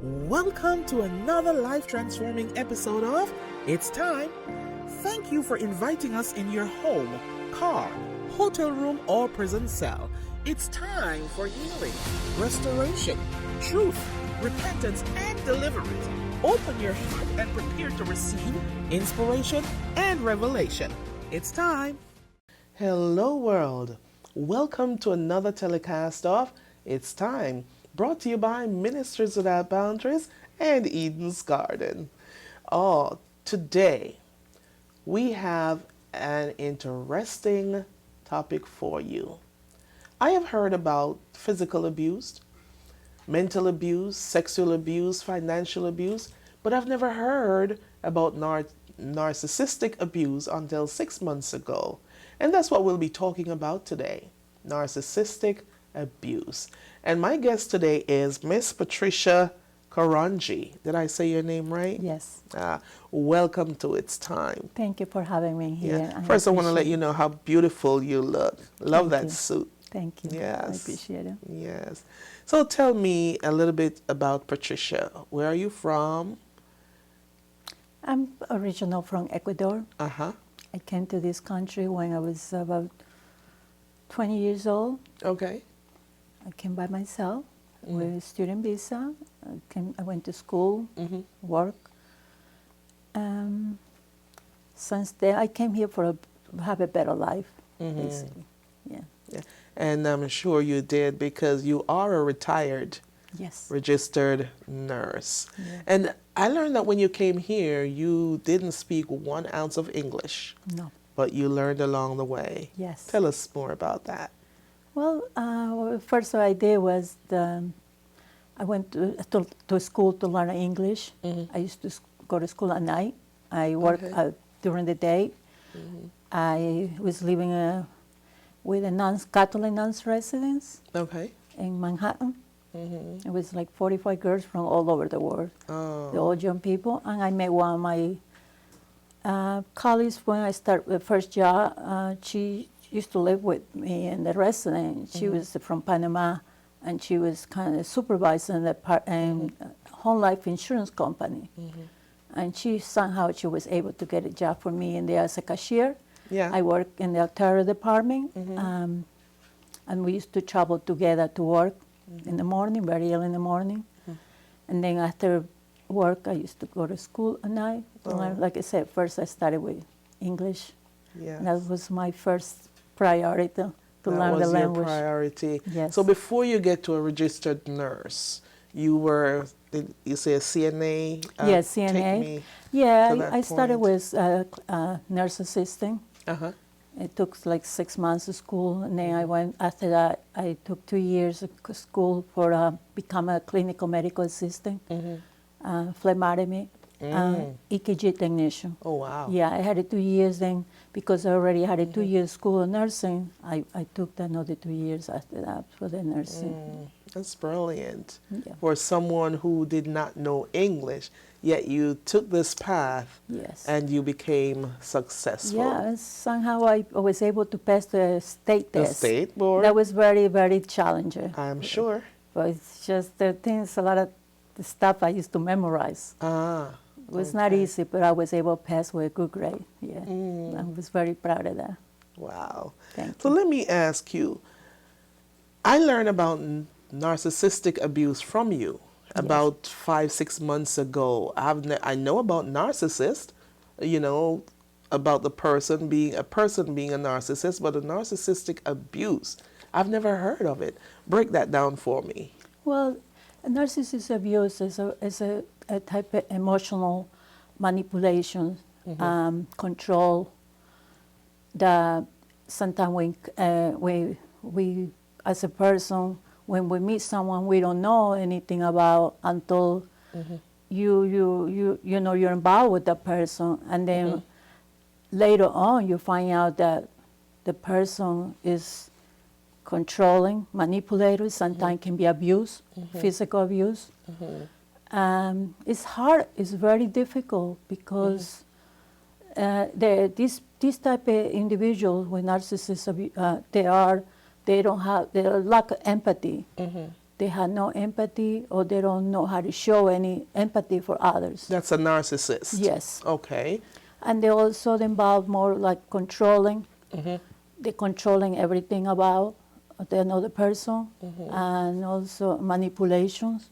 Welcome to another life-transforming episode of It's Time. Thank you for inviting us in your home, car, hotel room, or prison cell. It's time for healing, restoration, truth, repentance, and deliverance. Open your heart and prepare to receive inspiration and revelation. It's time. Hello, world. Welcome to another telecast of It's Time, brought to you by Ministers Without Boundaries and Eden's Garden. Today we have an interesting topic for you. I have heard about physical abuse, mental abuse, sexual abuse, financial abuse, but I've never heard about narcissistic abuse until 6 months ago. And that's what we'll be talking about today, narcissistic abuse. And my guest today is Miss Patricia Karanji. Did I say your name right? Yes. Welcome to It's Time. Thank you for having me here. Yeah. First, I want to let you know how beautiful you look. Love that suit. Thank you. Yes. I appreciate it. Yes. So tell me a little bit about Patricia. Where are you from? I'm original from Ecuador. Uh-huh. I came to this country when I was about 20 years old. Okay. I came by myself with a student visa. I went to school, work. Since then, I came here to have a better life, basically. Yeah. And I'm sure you did, because you are a retired, registered nurse. Yeah. And I learned that when you came here, you didn't speak 1 ounce of English. No. But you learned along the way. Yes. Tell us more about that. Well, first what I did was I went to school to learn English. I used to go to school at night. I worked during the day. I was living with a Catholic nuns residence in Manhattan. It was like 45 girls from all over the world, the all young people. And I met one of my colleagues when I started the first job. She used to live with me in the residence. She was from Panama, and she was kind of supervising the whole life insurance company. And she was able to get a job for me in there as a cashier. Yeah. I worked in the Ontario department, and we used to travel together to work in the morning, very early in the morning. And then after work, I used to go to school at night. Like I said, first I started with English. Yes. And that was my first priority to learn the language. That was your priority. Yes. So before you get to a registered nurse, you were, did you say a CNA? Yes, CNA. Take me I started with nurse assisting. It took like 6 months of school, and then I went, after that, I took 2 years of school for become a clinical medical assistant, phlebotomy, EKG technician. Oh, wow. Yeah, I had it 2 years then, because I already had a 2 year school of nursing. I took another 2 years after that for the nursing. That's brilliant. Yeah. For someone who did not know English, yet you took this path and you became successful. Yeah, and somehow I was able to pass the state test. The state board? That was very, very challenging. I'm sure. But it's just the things, a lot of the stuff I used to memorize. It was not easy, but I was able to pass with a good grade. Yeah, I was very proud of that. Wow. Thank you. So let me ask you, I learned about narcissistic abuse from you about 5-6 months ago. I know about narcissist, about the person being a narcissist, but a narcissistic abuse, I've never heard of it. Break that down for me. Well, narcissistic abuse is a type of emotional manipulation, control that sometimes we as a person, when we meet someone we don't know anything about until you're involved with that person, and then later on you find out that the person is controlling, manipulative, sometimes can be abuse, physical abuse. It's hard, it's very difficult, because this type of individuals with narcissism, they lack empathy. they have no empathy, or they don't know how to show any empathy for others. That's a narcissist. Yes. Okay. And they also involve more like controlling. They're controlling everything about the another person, and also manipulations.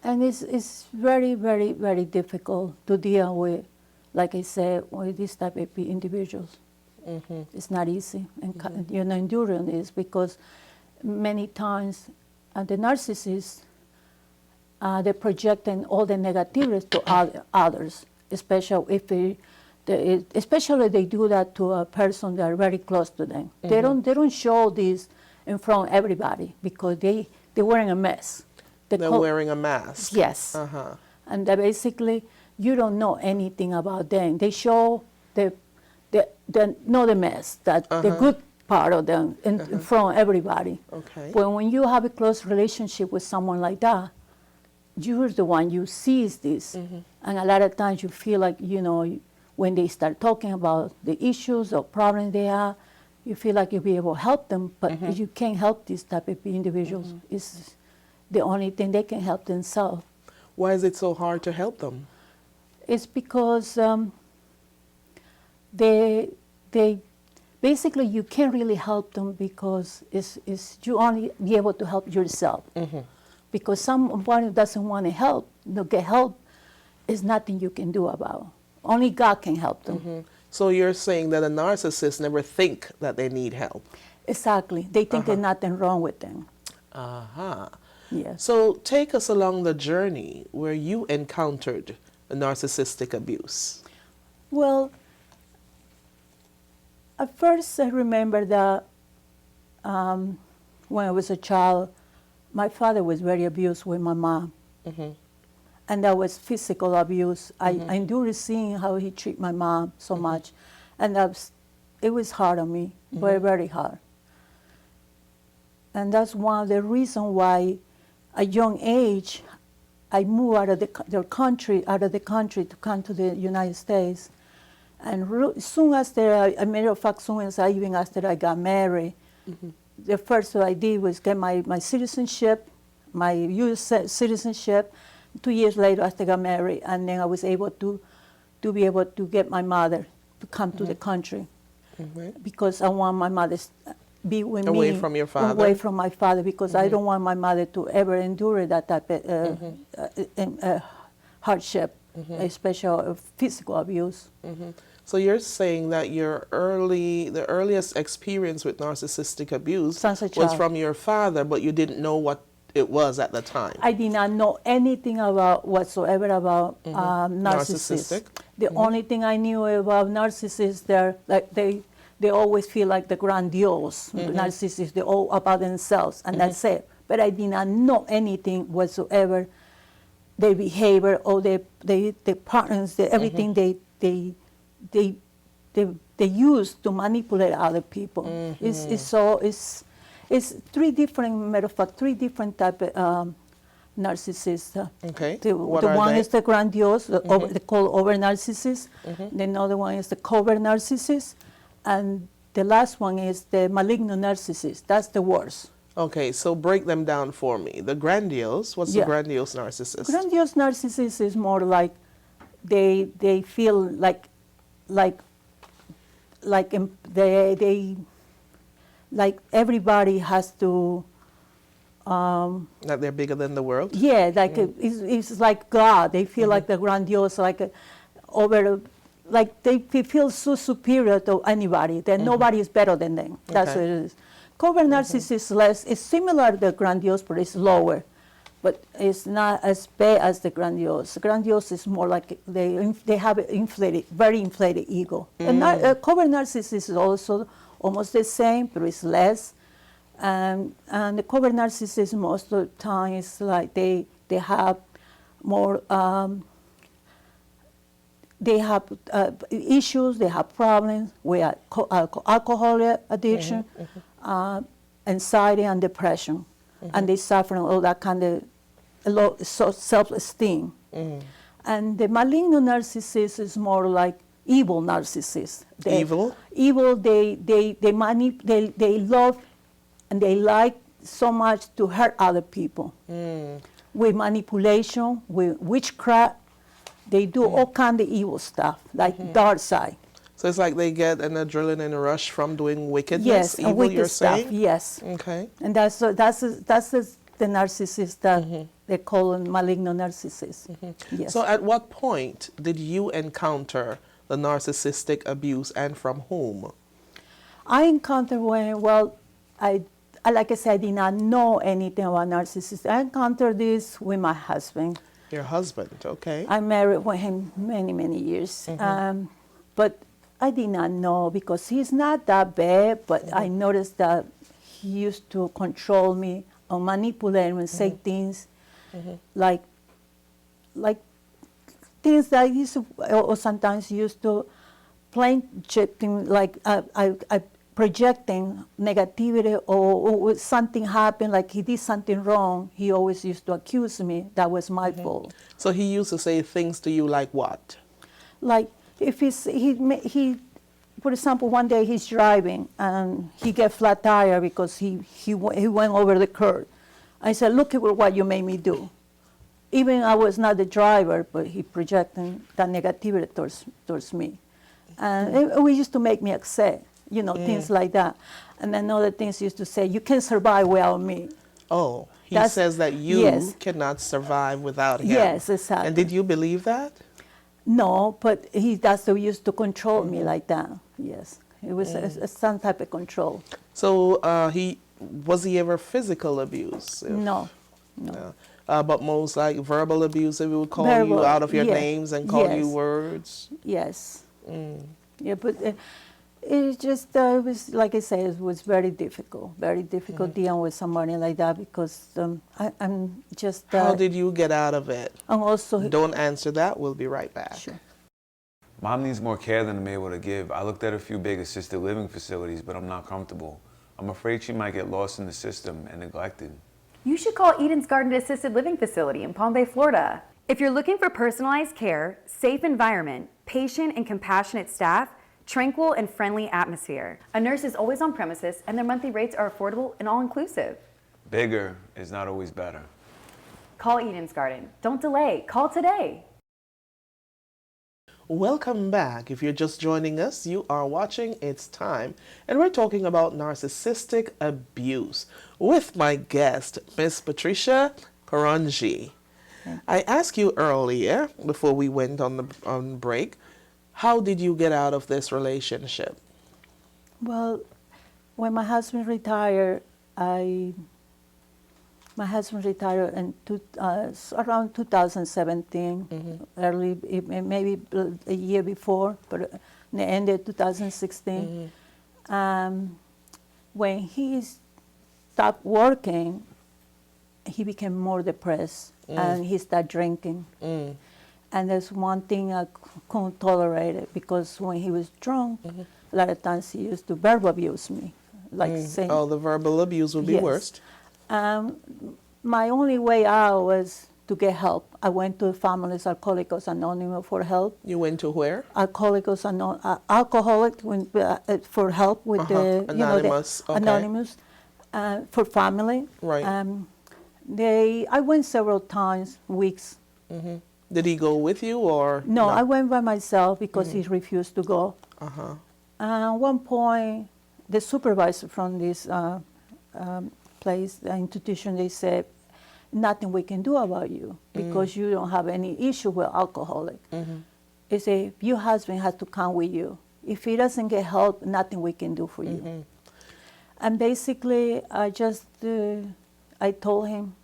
And it's very, very, very difficult to deal with, like I said, with this type of individuals. It's not easy. And enduring is because many times the narcissists, they're projecting all the negativities to others, especially if especially they do that to a person that are very close to them. They don't show this in front of everybody because they're wearing a mask. They're wearing a mask. Yes. And that basically you don't know anything about them. They show the mask, that the good part of them in front of everybody. Okay. But when you have a close relationship with someone like that, you're the one you sees this. And a lot of times you feel like, when they start talking about the issues or problems they have, you feel like you'll be able to help them, but you can't help these type of individuals. It's the only thing they can help themselves. Why is it so hard to help them? It's because they basically you can't really help them because it's you only be able to help yourself. Because someone who doesn't want to help, get help, is nothing you can do about. Only God can help them. So you're saying that a narcissist never think that they need help? Exactly. They think there's nothing wrong with them. Yes. So take us along the journey where you encountered narcissistic abuse. Well, at first I remember that when I was a child, my father was very abused with my mom. And that was physical abuse. I endured seeing how he treated my mom so much. And it was hard on me, very, very hard. And that's one of the reasons why at a young age, I moved out of the country to come to the United States. And soon after, as a matter of fact, even after I got married, the first thing I did was get my citizenship, my U.S. citizenship. 2 years later, after I got married, and then I was able to be able to get my mother to come to the country, because I want my mother to be with me. Away from your father? Away from my father, because I don't want my mother to ever endure that type of hardship, especially physical abuse. So you're saying that the earliest experience with narcissistic abuse was from your father, but you didn't know what it was at the time. I did not know anything whatsoever about narcissists. The only thing I knew about narcissists, they always feel like the grandiose narcissists. They're all about themselves, and that's it. But I did not know anything whatsoever. Their behavior, or their patterns, everything they use to manipulate other people. It's three different type of narcissists. Okay. The one is the grandiose, they call over narcissist. The other one is the covert narcissist, and the last one is the malignant narcissist. That's the worst. Okay, so break them down for me. The grandiose, what's the grandiose narcissist? Grandiose narcissist is more like they feel like everybody has to. That they're bigger than the world? Yeah, it's like God. They feel like the grandiose, like they feel so superior to anybody that nobody is better than them. That's what it is. Covert narcissist is less. It's similar to the grandiose, but it's lower. But it's not as bad as the grandiose. The grandiose is more like they have an very inflated ego. And covert narcissist is also almost the same, but it's less. And the covert narcissist most of the time is like they have more, they have issues, they have problems with alcohol addiction, anxiety and depression. And they suffer from all that kind of low self-esteem. And the malignant narcissist is more like evil narcissist. Evil? Evil, they love and they like so much to hurt other people. With manipulation, with witchcraft. They do all kind of evil stuff, like dark side. So it's like they get an adrenaline rush from doing wickedness, Yes, evil, and wicked you're stuff, saying? yes. Okay. And that's the narcissist that they call malignant narcissist. Yes. So at what point did you encounter the narcissistic abuse, and from whom? I encountered when, well, like I said, I did not know anything about narcissists. I encountered this with my husband. Your husband, okay. I married with him many, many years. But I did not know because he's not that bad, but I noticed that he used to control me or manipulate me and say things like things that I used to, or sometimes used to plain shifting, like I projecting negativity or something happened, like he did something wrong. He always used to accuse me that was my fault. So he used to say things to you like what? Like if he, for example, one day he's driving and he get flat tire because he went over the curb. I said, look at what you made me do. Even I was not the driver, but he projecting that negativity towards me. And it used to make me upset, you know, things like that. And then other things used to say, you can't survive without me. Oh, he says that you cannot survive without him. Yes, exactly. And did you believe that? No, but that's the used to control me like that. Yes, it was some type of control. So was he ever physical abuse? No. But most like verbal abuse, if he would call you out of your names and call you words? Yes. Yeah, but it just, it was, like I said, it was very difficult dealing with somebody like that because I'm just... How did you get out of it? And also... Don't answer that, we'll be right back. Sure. Mom needs more care than I'm able to give. I looked at a few big assisted living facilities, but I'm not comfortable. I'm afraid she might get lost in the system and neglected. You should call Eden's Garden Assisted Living Facility in Palm Bay, Florida. If you're looking for personalized care, safe environment, patient and compassionate staff, tranquil and friendly atmosphere, a nurse is always on premises and their monthly rates are affordable and all-inclusive. Bigger is not always better. Call Eden's Garden. Don't delay. Call today. Welcome back. If you're just joining us, you are watching It's Time, and we're talking about narcissistic abuse with my guest, Miss Patricia Karanji. I asked you earlier, before we went on break, how did you get out of this relationship? Well, when my husband retired, my husband retired in around 2017, early, maybe a year before, but the end of 2016. When he stopped working, he became more depressed and he started drinking. And there's one thing I couldn't tolerate it because when he was drunk, a lot of times he used to verbal abuse me, like saying. Oh, the verbal abuse would be worst. My only way out was to get help. I went to Families Alcoholics Anonymous for help. You went to where? Alcoholics for help with the Anonymous. Anonymous for family. Right. I went several times, weeks. Did he go with you or? No, I went by myself because he refused to go. At one point, the supervisor from this place, the institution, they said, nothing we can do about you because you don't have any issue with alcoholic. They say, your husband has to come with you. If he doesn't get help, nothing we can do for you. And basically, I told him,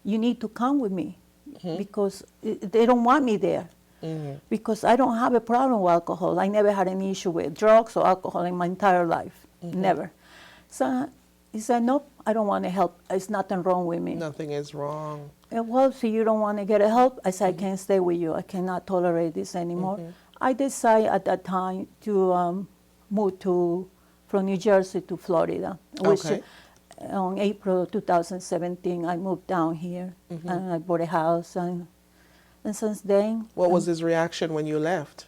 you need to come with me because they don't want me there. Because I don't have a problem with alcohol. I never had any issue with drugs or alcohol in my entire life, never. So he said, nope, I don't want to help. There's nothing wrong with me. Nothing is wrong. Well, so you don't want to get help? I said, I can't stay with you. I cannot tolerate this anymore. I decided at that time to move from New Jersey to Florida, which on April 2017, I moved down here and I bought a house. And since then... What was his reaction when you left?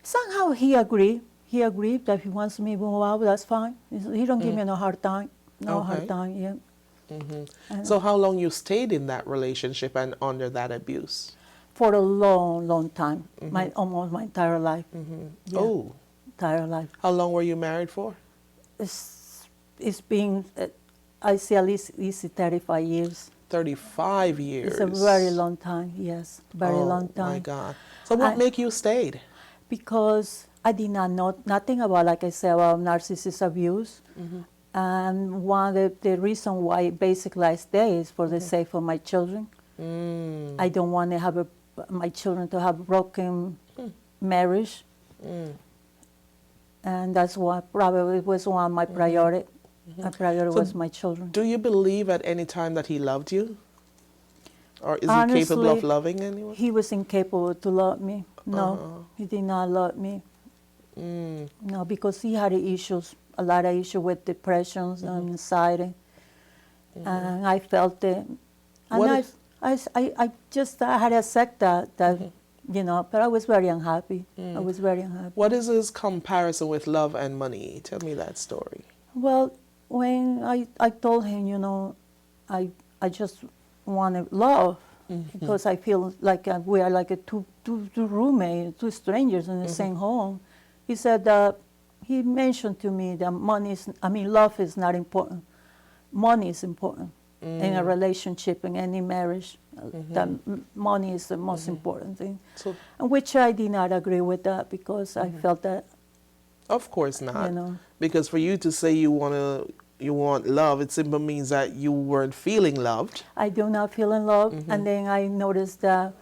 Somehow he agreed. He agreed that if he wants me to move out, that's fine. He don't give me no hard time. no Okay. hard time, yeah. So how long you stayed in that relationship and under that abuse? For a long, long time, almost my entire life. Yeah, Oh, entire life. how long were you married for? It's been, I say at least 35 years. 35 years. It's a very long time, yes, very long Oh, my time. God. So what make you stayed? Because I did not know nothing about, like I said, about narcissist abuse. And one of the reason why basically I stay is for the sake of my children. I don't want to have my children to have broken marriage. And that's what probably was one of my priority. My priority So was my children. Do you believe at any time that he loved you? Or is Honestly, he capable of loving anyone? He was incapable to love me. No, he did not love me. No, because he had issues, a lot of issues with depressions and anxiety. And I felt it. And I just had to accept that you know, but I was very unhappy. I was very unhappy. What is his comparison with love and money? Tell me that story. Well, when I told him, you know, I just wanted love because I feel like we are like two roommates, two strangers in the same home. He said he mentioned to me that love is not important. Money is important in a relationship, in any marriage. That money is the most important thing. So, Which I did not agree with that because I felt that, of course not. you know. Because for you to say you want love, it simply means that you weren't feeling loved. I do not feel in love. And then I noticed that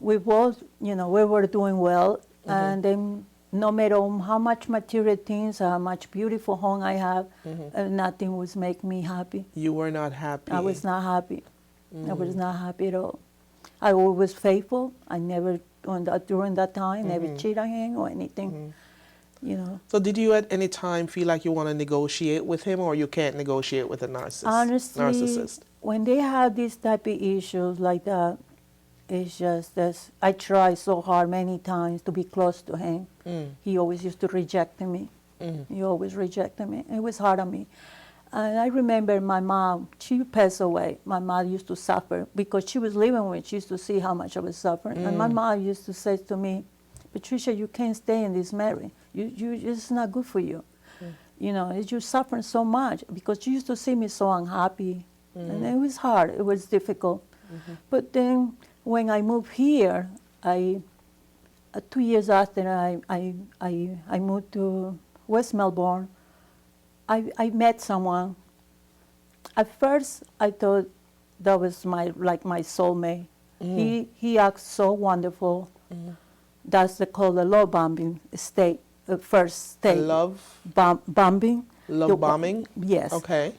we both, you know, we were doing well. And then no matter how much material things, how much beautiful home I have, nothing was making me happy. You were not happy. I was not happy. I was not happy at all. I always faithful. I never, during that time, never cheated on him or anything. You know. So did you at any time feel like you want to negotiate with him, or you can't negotiate with a narcissist? When they have these type of issues like that, it's just that I tried so hard many times to be close to him. He always used to reject me. He always rejected me. It was hard on me. And I remember my mom, she passed away. My mom used to suffer because she was living with me. She used to see how much I was suffering. And my mom used to say to me, Patricia, you can't stay in this marriage. It's not good for you. You know, you're suffering so much because you used to see me so unhappy. And it was hard. It was difficult. But then when I moved here, 2 years after I moved to West Melbourne, I met someone. At first, I thought that was my soulmate. He acts so wonderful. That's called the love bombing state, first state. Love? Bombing. Love bombing? Yes. Okay.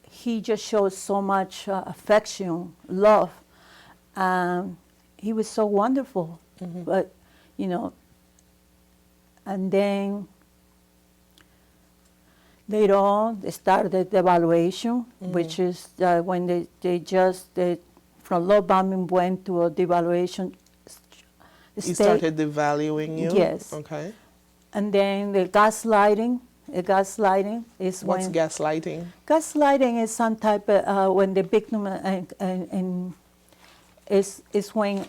He just shows so much affection, love. He was so wonderful. But, you know, and then later on, they started the evaluation, which is when they from love bombing went to a devaluation He state. started devaluing you? Yes. Okay. And then the gaslighting. The gaslighting is What's when gaslighting? gaslighting is some type of when the victim is when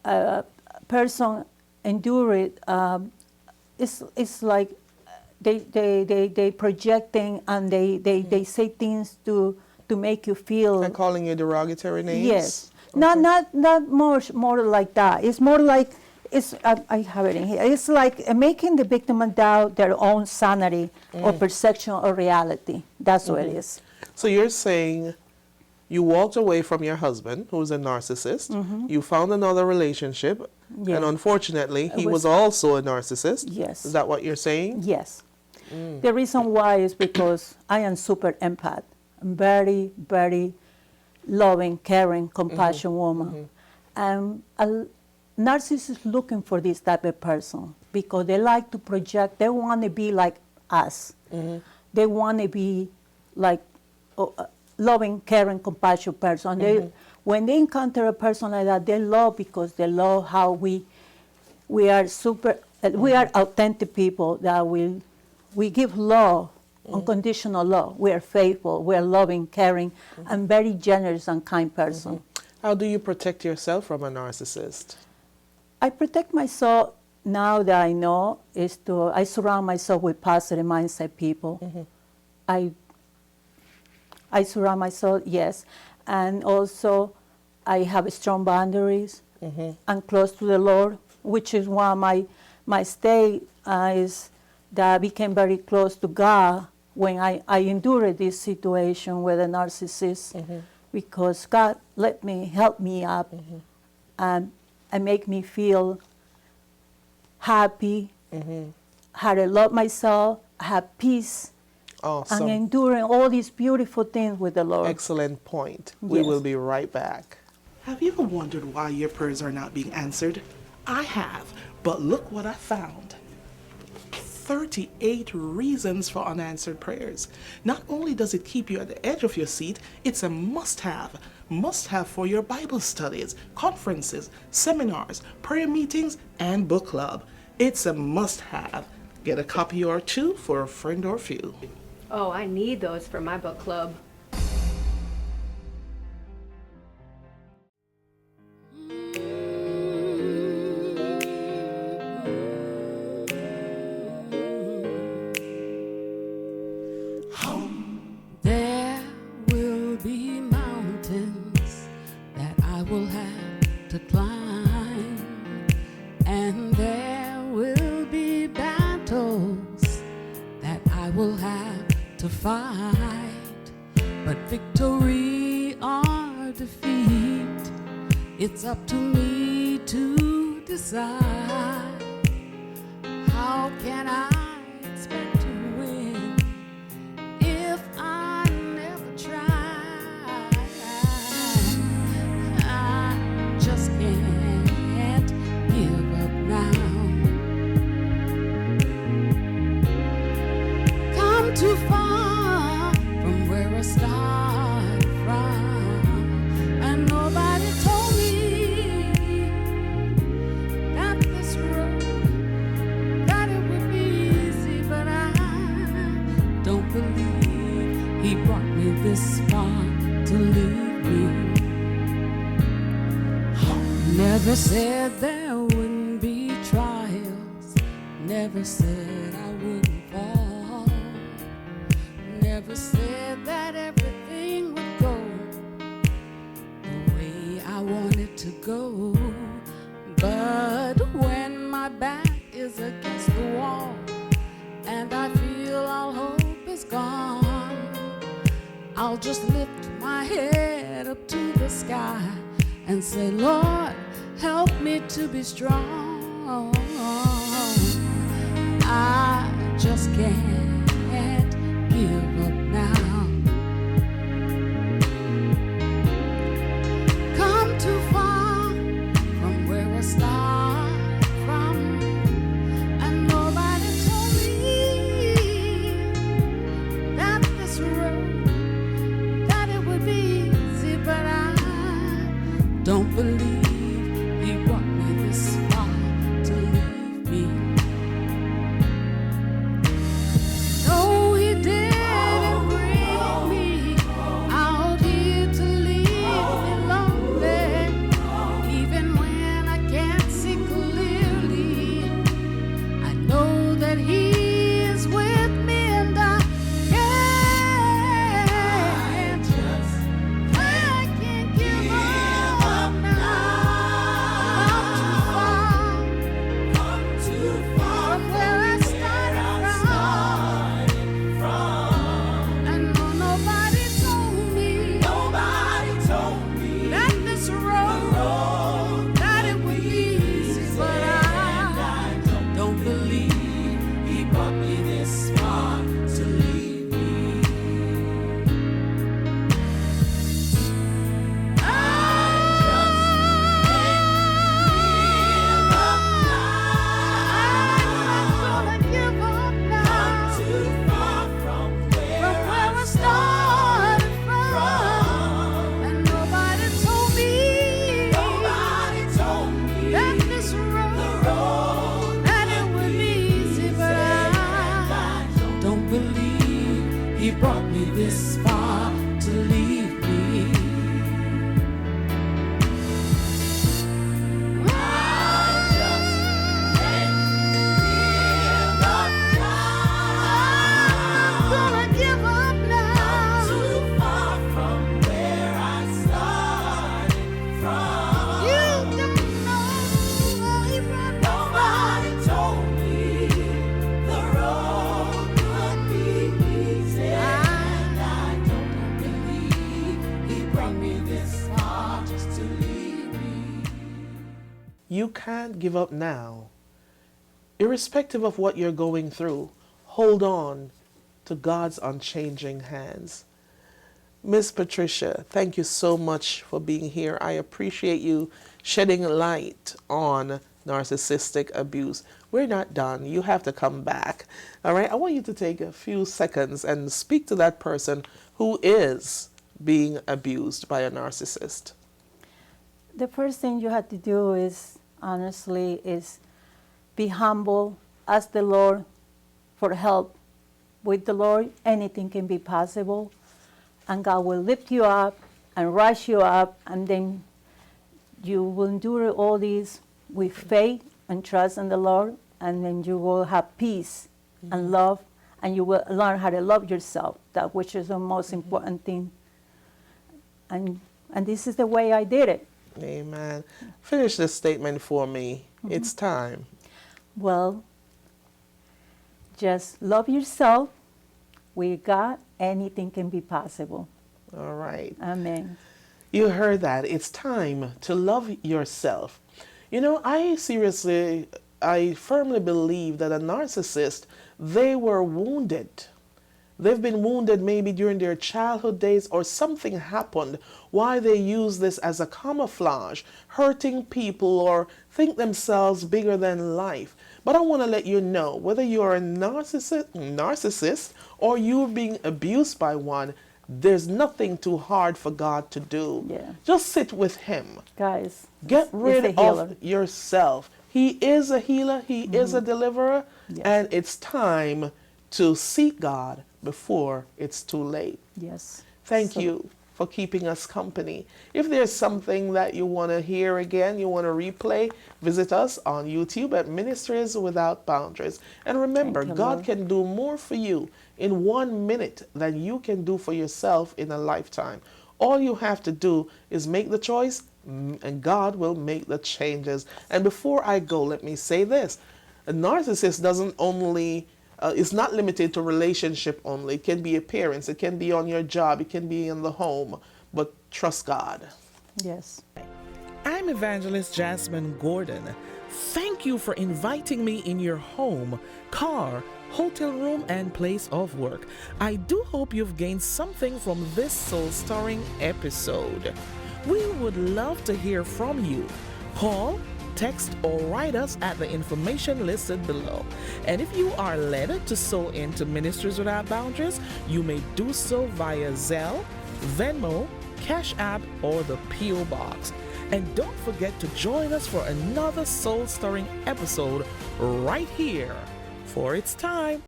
a person endure it. It's like they projecting and they say things to make you feel. They're calling you derogatory names? Yes. Okay. Not more like that. It's more like I have it in here. It's like making the victim doubt their own sanity or perception of reality. That's what it is. So you're saying you walked away from your husband, who's a narcissist. You found another relationship, Yeah. and unfortunately, he was also a narcissist. Yes. Is that what you're saying? Yes. The reason why is because I am super empath. I'm very, very loving, caring, compassionate woman. And a narcissist is looking for this type of person because they like to project. They want to be like us. They want to be like a loving, caring, compassionate person. When they encounter a person like that, they love because they love how we are super. We are authentic people that we give love unconditional love. We are faithful, we are loving, caring, and very generous and kind person. How do you protect yourself from a narcissist? I protect myself now that I know is I surround myself with positive mindset people. I surround myself, yes, and also I have strong boundaries. I'm close to the Lord, which is one of my state is that I became very close to God when I endured this situation with a narcissist, because God help me up, and make me feel happy, how to love myself, have peace, Awesome. and enduring all these beautiful things with the Lord. Excellent point. We Yes. will be right back. Have you ever wondered why your prayers are not being answered? I have, but look what I found. 38 reasons for unanswered prayers. Not only does it keep you at the edge of your seat, it's a must-have. Must-have for your Bible studies, conferences, seminars, prayer meetings, and book club. It's a must-have. Get a copy or two for a friend or few. Oh, I need those for my book club. There will be mountains that I will have to climb, and there will be battles that I will have to fight. But victory or defeat, it's up to me to decide. How can I expect to win if I never try? I just can't give up now. Come too far from where I started from, and nobody told me that this road, that it would be easy, but I don't believe he brought me this far to leave me. Never said there wouldn't be trials, never said I wouldn't fall, never said that everything would go the way I wanted to go. But when my back is against the wall and I feel all hope is gone, I'll just lift my head up to the sky and say, Lord, help me to be strong. I just can't give up now. Come too far from where I start from, and nobody told me that this road, that it would be easy, but I don't believe he brought me this far to leave me. No, he didn't bring me out here to leave me lonely, even when I can't see clearly. I know that he is with me, and I can't give up now. You can't give up now. Irrespective of what you're going through, hold on to God's unchanging hands. Miss Patricia, thank you so much for being here. I appreciate you shedding light on narcissistic abuse. We're not done. You have to come back. All right? I want you to take a few seconds and speak to that person who is being abused by a narcissist. The first thing you have to do is, honestly, is be humble, ask the Lord for help. With the Lord, anything can be possible, and God will lift you up and rise you up, and then you will endure all these with faith and trust in the Lord, and then you will have peace and love, and you will learn how to love yourself, that which is the most important thing. And this is the way I did it. Amen. Finish this statement for me. It's time. Well, just love yourself. With God, anything can be possible. All right. Amen. You heard that. It's time to love yourself. You know, I firmly believe that a narcissist, they were wounded. They've been wounded maybe during their childhood days, or something happened why they use this as a camouflage, hurting people or think themselves bigger than life. But I want to let you know, whether you're a narcissist or you're being abused by one, there's nothing too hard for God to do. Yeah. Just sit with Him. Guys, Get rid he's a healer. of yourself. He is a healer. He is a deliverer. Yes. And it's time to seek God before it's too late. Yes. Thank you for keeping us company. If there's something that you want to hear again, you want to replay, visit us on YouTube at Ministries Without Boundaries. And remember, Thank you, God Lord. can do more for you in 1 minute than you can do for yourself in a lifetime. All you have to do is make the choice, and God will make the changes. And before I go, let me say this. A narcissist doesn't only it's not limited to relationship only. It can be appearance. It can be on your job. It can be in the home. But trust God. Yes. I'm Evangelist Jasmine Gordon. Thank you for inviting me in your home, car, hotel room, and place of work. I do hope you've gained something from this soul-stirring episode. We would love to hear from you. Call, text, or write us at the information listed below. And if you are led to sow into Ministries Without Boundaries, you may do so via Zelle, Venmo, Cash App, or the P.O. Box. And don't forget to join us for another soul-stirring episode right here, for it's time.